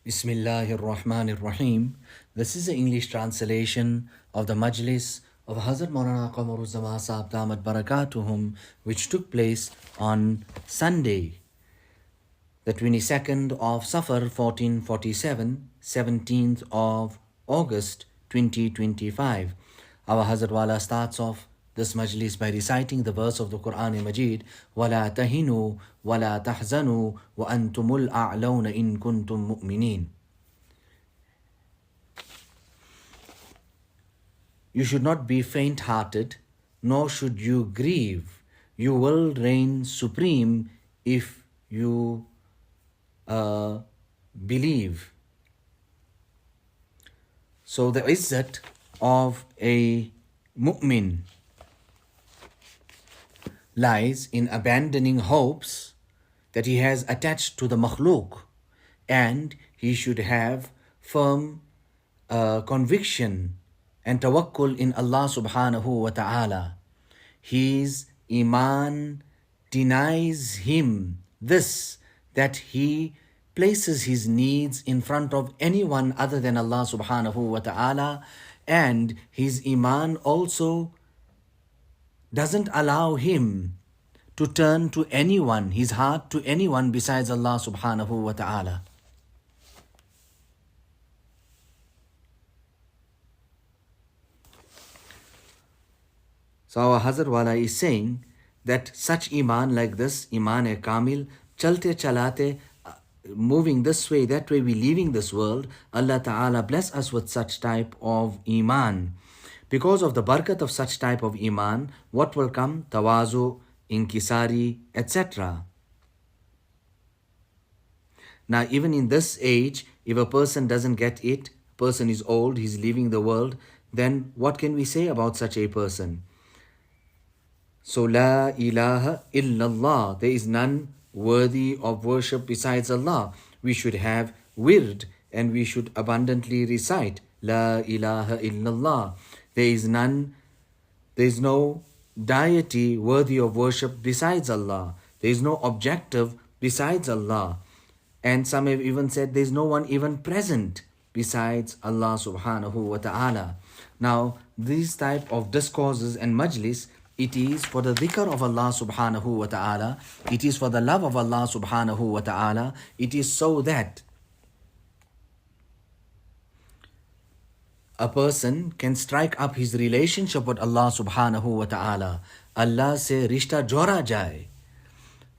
Bismillahir Rahmanir Rahim. This is the English translation of the Majlis of Hazrat Maulana Qamar Uzzaman Saheb Damat Barakatuhum, which took place on Sunday, the 22nd of Safar 1447, 17th of August 2025. Our Hazrat Wala starts off this majlis by reciting the verse of the Quran Majid, وَلَا تَهِنُوا وَلَا تَحْزَنُوا وَأَنْتُمُ الْأَعْلَوْنَ إِن كُنْتُم مُؤْمِنِينَ. You should not be faint-hearted, nor should you grieve. You will reign supreme if you believe. So the izzat of a mu'min lies in abandoning hopes that he has attached to the makhluk, and he should have firm conviction and tawakkul in Allah subhanahu wa ta'ala. His iman denies him this, that he places his needs in front of anyone other than Allah subhanahu wa ta'ala, and his iman also doesn't allow him to turn to anyone, his heart to anyone besides Allah subhanahu wa ta'ala. So our Hazrat Wala is saying that such iman like this, iman-e-kamil, chalte chalate, moving this way, that way, we leaving this world, Allah Ta'ala bless us with such type of iman. Because of the barakat of such type of iman, what will come? Tawazu, inkisari, etc. Now, even in this age, if a person doesn't get it, person is old, he's leaving the world, then what can we say about such a person? So, La ilaha illallah, there is none worthy of worship besides Allah. We should have wird, and we should abundantly recite La ilaha illallah. There is no deity worthy of worship besides Allah. There is no objective besides Allah. And some have even said there is no one even present besides Allah subhanahu wa ta'ala. Now, these type of discourses and majlis, it is for the dhikr of Allah subhanahu wa ta'ala. It is for the love of Allah subhanahu wa ta'ala. It is so that a person can strike up his relationship with Allah subhanahu wa ta'ala. Allah se rishta jora jaye.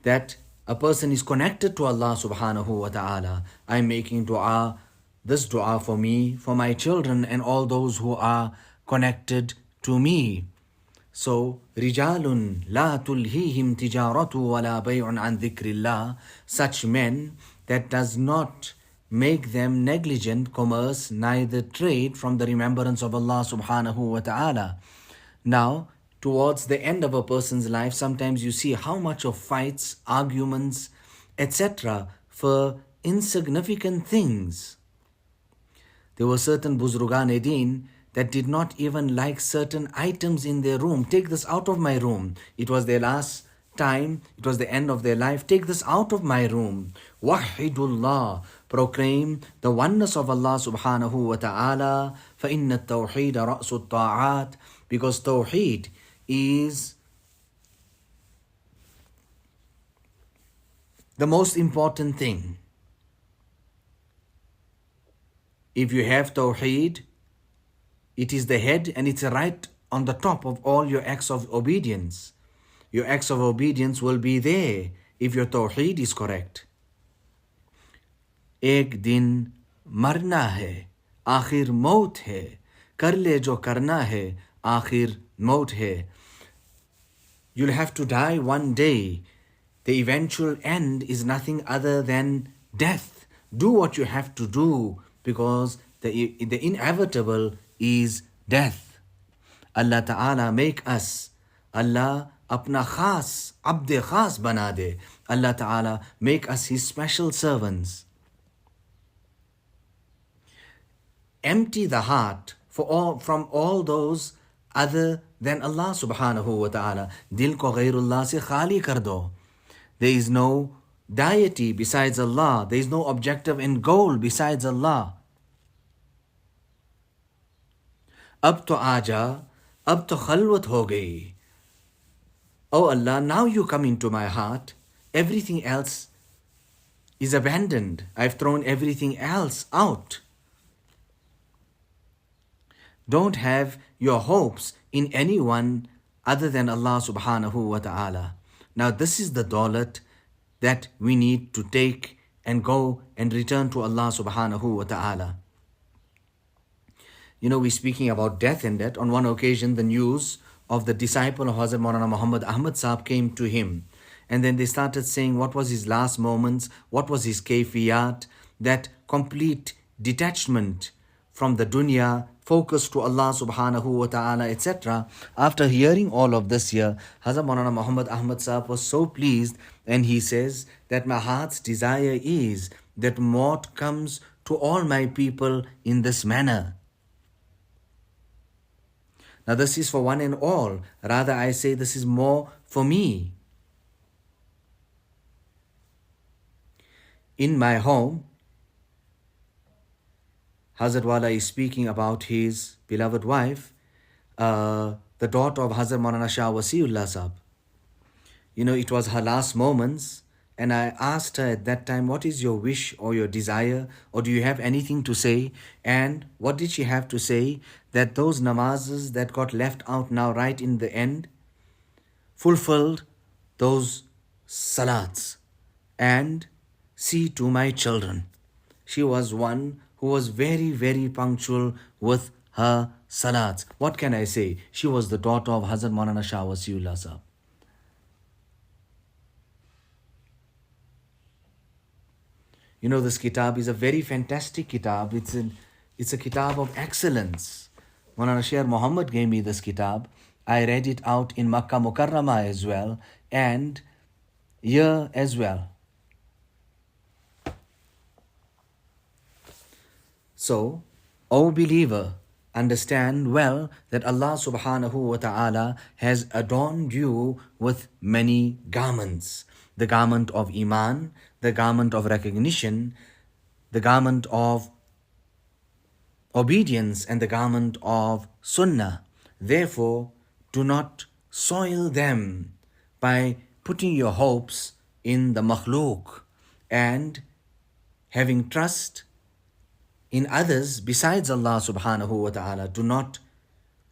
That a person is connected to Allah subhanahu wa ta'ala. I'm making dua, this dua for me, for my children, and all those who are connected to me. So, rijalun la tulhihim tijaratu wa la bay'un an dhikrillah. Such men that does not make them negligent commerce, neither trade from the remembrance of Allah subhanahu wa ta'ala. Now, towards the end of a person's life, sometimes you see how much of fights, arguments, etc. for insignificant things. There were certain Buzrugan-e-Din that did not even like certain items in their room. Take this out of my room. It was their last time, it was the end of their life. Take this out of my room. Wahidullah, proclaim the oneness of Allah subhanahu wa ta'ala. فَإِنَّ التَّوْحِيدَ رَأْسُ الطَّاعَاتِ. Because Tawheed is the most important thing. If you have Tawheed, it is the head and it's right on the top of all your acts of obedience. Your acts of obedience will be there if your Tawheed is correct. Ek din marna hai, aakhir maut hai. Kar le jo karna hai, aakhir maut hai. You'll have to die one day. The eventual end is nothing other than death. Do what you have to do, because the inevitable is death. Allah Ta'ala make us, Allah apna khas, abde khas bana de. Allah Ta'ala make us His special servants. Empty the heart from all those other than Allah subhanahu wa ta'ala. Dil ko ghairullah se khali kar do. There is no deity besides Allah. There is no objective and goal besides Allah. Ab to aaja, ab to khalwat ho gayi. Oh Allah, now you come into my heart. Everything else is abandoned. I've thrown everything else out. Don't have your hopes in anyone other than Allah subhanahu wa ta'ala. Now this is the dawlat that we need to take and go and return to Allah subhanahu wa ta'ala. You know, we're speaking about death and that. On one occasion, the news of the disciple of Hazrat Maulana Muhammad Ahmad Saheb came to him. And then they started saying what was his last moments, what was his kayfiyat, that complete detachment from the dunya, focus to Allah subhanahu wa ta'ala, etc. After hearing all of this here, Hazrat Maulana Muhammad Ahmad Saheb was so pleased, and he says that my heart's desire is that maut comes to all my people in this manner. Now this is for one and all. Rather, I say this is more for me. In my home, Hazrat Wala is speaking about his beloved wife, the daughter of Hazrat Maulana Shah Wasiullah Sahab. You know, it was her last moments, and I asked her at that time, what is your wish or your desire, or do you have anything to say? And what did she have to say? That those namazes that got left out now right in the end, fulfilled those salats, and see to my children. She was one who was very, very punctual with her salats. What can I say? She was the daughter of Hazrat Maulana Shah Wasiullah Sahab. You know, this kitab is a very fantastic kitab. It's a kitab of excellence. Maulana Shaykh Mohammad gave me this kitab. I read it out in Makkah Mukarramah as well, and here as well. So, O believer, understand well that Allah subhanahu wa ta'ala has adorned you with many garments. The garment of Iman, the garment of recognition, the garment of obedience, and the garment of Sunnah. Therefore, do not soil them by putting your hopes in the makhluk and having trust in others besides Allah subhanahu wa ta'ala. Do not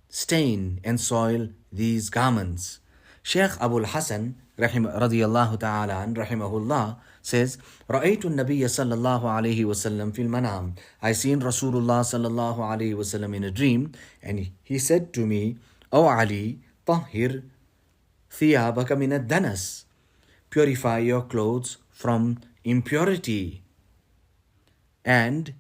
stain and soil these garments. Shaykh Abul Hasan radiyallahu ta'ala an rahimahullah says, رَأَيْتُ النَّبِيَّ صَلَّى اللَّهُ عَلَيْهِ وَسَلَّمْ فِي الْمَنَامِ. I seen Rasulullah sallallahu alayhi wasallam in a dream, and he said to me, O Ali, طَهِّرْ ثِيَابَكَ مِنَ الدَّنَسِ. Purify your clothes from impurity, and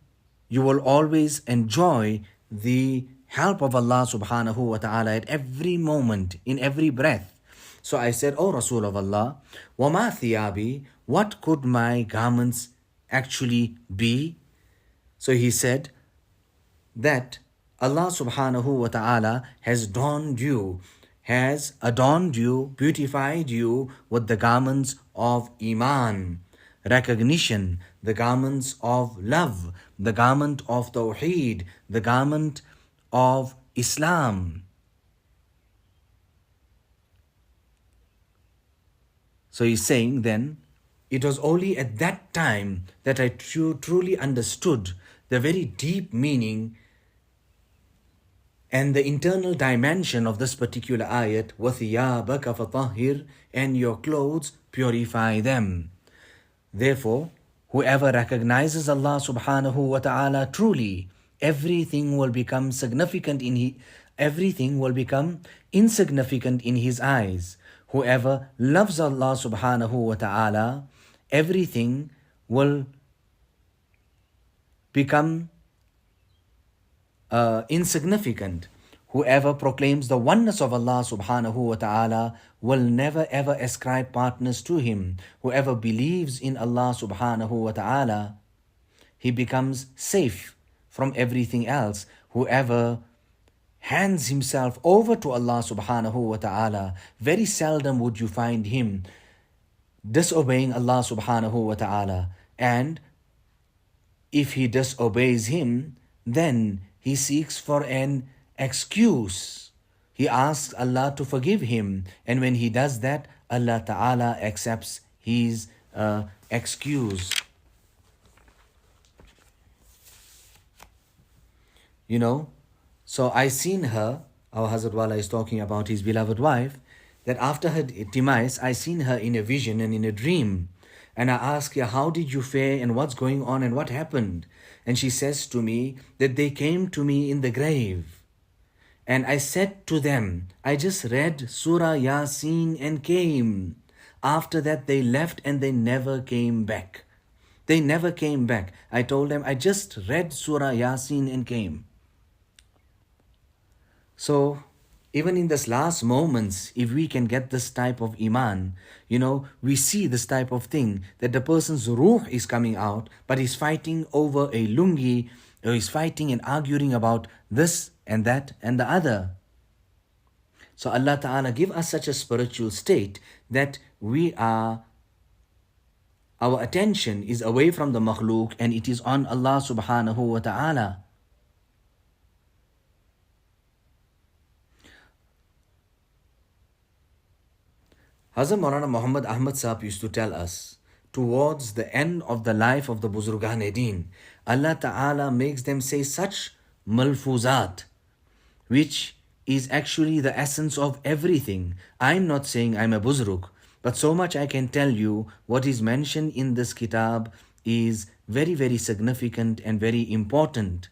you will always enjoy the help of Allah subhanahu wa ta'ala at every moment, in every breath. So I said, O Rasul of Allah, وَمَا ثِيَابِ, what could my garments actually be? So he said that Allah subhanahu wa ta'ala has adorned you, beautified you with the garments of Iman, recognition, the garments of love, the garment of Tawheed, the garment of Islam. So he's saying then, it was only at that time that I truly understood the very deep meaning and the internal dimension of this particular ayat, وَثِيَابَكَ فَطَهِّرْ, and your clothes, purify them. Therefore, whoever recognizes Allah subhanahu wa ta'ala truly, everything will become insignificant in his eyes. Whoever loves Allah subhanahu wa ta'ala, everything will become insignificant. Whoever proclaims the oneness of Allah subhanahu wa ta'ala will never ever ascribe partners to him. Whoever believes in Allah subhanahu wa ta'ala, he becomes safe from everything else. Whoever hands himself over to Allah subhanahu wa ta'ala, very seldom would you find him disobeying Allah subhanahu wa ta'ala. And if he disobeys him, then he seeks for an excuse. He asks Allah to forgive him. And when he does that, Allah ta'ala accepts his excuse. You know, so I seen her, our Hazrat Wala is talking about his beloved wife, that after her demise, I seen her in a vision and in a dream. And I asked her, how did you fare and what's going on and what happened? And she says to me that they came to me in the grave. And I said to them, I just read Surah Yasin and came. After that, they left and they never came back. They never came back. I told them, I just read Surah Yasin and came. So, even in this last moments, if we can get this type of iman, we see this type of thing, that the person's ruh is coming out, but he's fighting over a lungi, or he's fighting and arguing about this and that and the other. So Allah Ta'ala give us such a spiritual state that our attention is away from the makhluk and it is on Allah Subhanahu wa Ta'ala. Hazrat Maulana Muhammad Ahmad Saheb used to tell us, towards the end of the life of the Buzurgan-e-Din, Allah Ta'ala makes them say such malfuzat, which is actually the essence of everything. I'm not saying I'm a Buzruk, but so much I can tell you, what is mentioned in this kitab is very, very significant and very important.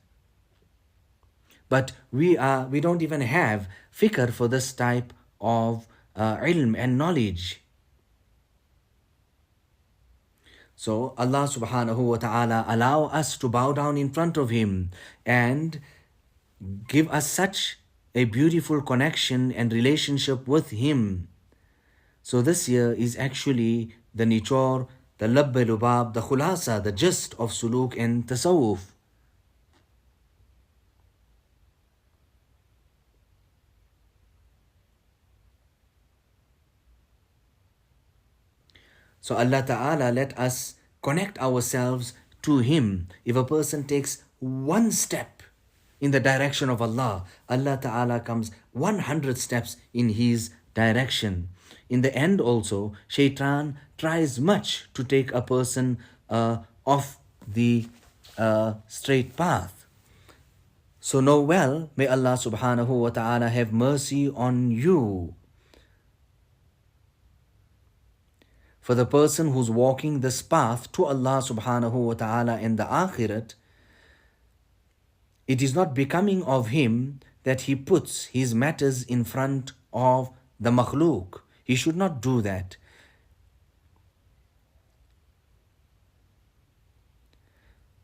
But we don't even have fikr for this type of ilm and knowledge. So Allah subhanahu wa ta'ala allow us to bow down in front of him and give us such a beautiful connection and relationship with him. So this year is actually the nichor, the labbe lubab, the khulasa, the gist of suluk and tasawwuf. So Allah Ta'ala let us connect ourselves to him. If a person takes one step in the direction of Allah, Allah Ta'ala comes 100 steps in his direction. In the end also, Shaitan tries much to take a person off the straight path. So know well, may Allah Subhanahu wa Ta'ala have mercy on you. For the person who's walking this path to Allah Subhanahu wa Ta'ala in the Akhirat, it is not becoming of him that he puts his matters in front of the makhluk. He should not do that.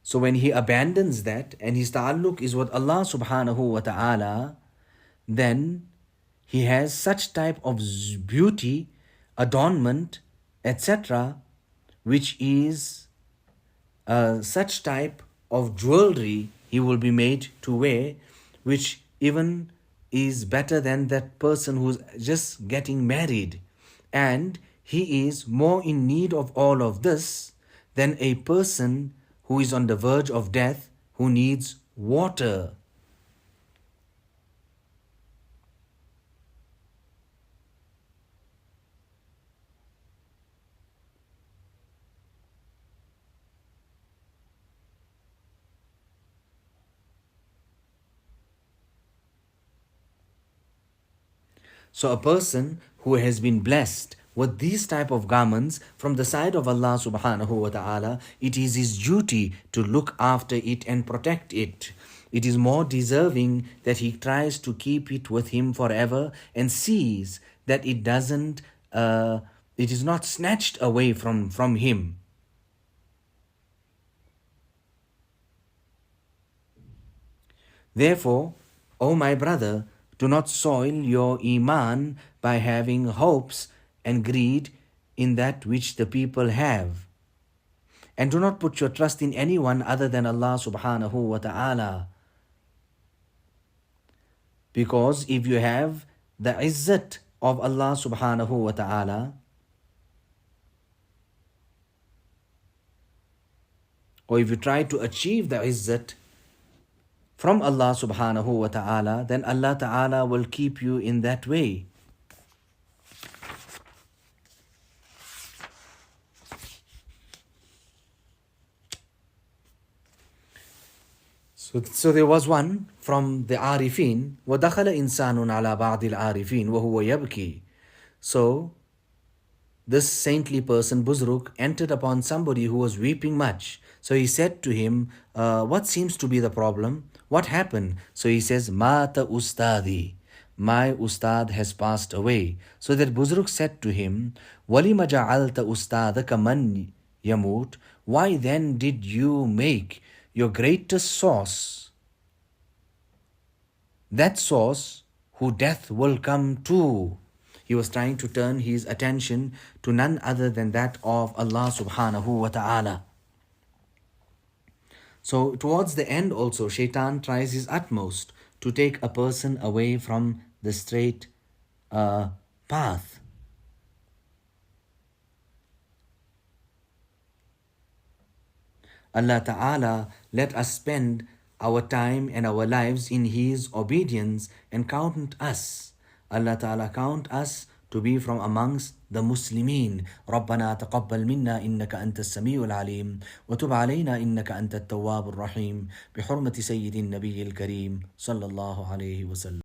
So when he abandons that and his ta'alluq is with Allah Subhanahu wa Ta'ala, then he has such type of beauty, adornment, etc., which is such type of jewelry he will be made to wear, which even is better than that person who's just getting married. And he is more in need of all of this than a person who is on the verge of death, who needs water. So a person who has been blessed with these type of garments from the side of Allah Subhanahu wa Ta'ala, it is his duty to look after it and protect it. It is more deserving that he tries to keep it with him forever and sees that it is not snatched away from him. Therefore, O my brother, do not soil your iman by having hopes and greed in that which the people have. And do not put your trust in anyone other than Allah Subhanahu wa Ta'ala. Because if you have the izzat of Allah Subhanahu wa Ta'ala, or if you try to achieve the izzat from Allah subhanahu wa ta'ala, then Allah ta'ala will keep you in that way. So there was one from the Arifin, وَدَخَلَ إِنسَانٌ عَلَى بَعْضِ الْعَارِفِينَ وَهُوَ يَبْكِي. So this saintly person, Buzruk, entered upon somebody who was weeping much. So he said to him, what seems to be the problem? What happened? So he says, Mata Ustadi. My Ustad has passed away. So that Buzruk said to him, وَلِمَ جَعَلْتَ أُسْتَادَكَ مَنْ يَمُوتُ. Why then did you make your greatest source, that source who death will come to? He was trying to turn his attention to none other than that of Allah subhanahu wa ta'ala. So towards the end also, Shaitan tries his utmost to take a person away from the straight path. Allah Ta'ala let us spend our time and our lives in His obedience and count us. Allah Ta'ala count us to be from amongst the Muslimin. ربنا تقبل منا إنك أنت السميع العليم وتب علينا إنك أنت التواب الرحيم بحرمة سيد النبي الكريم صلى الله عليه وسلم.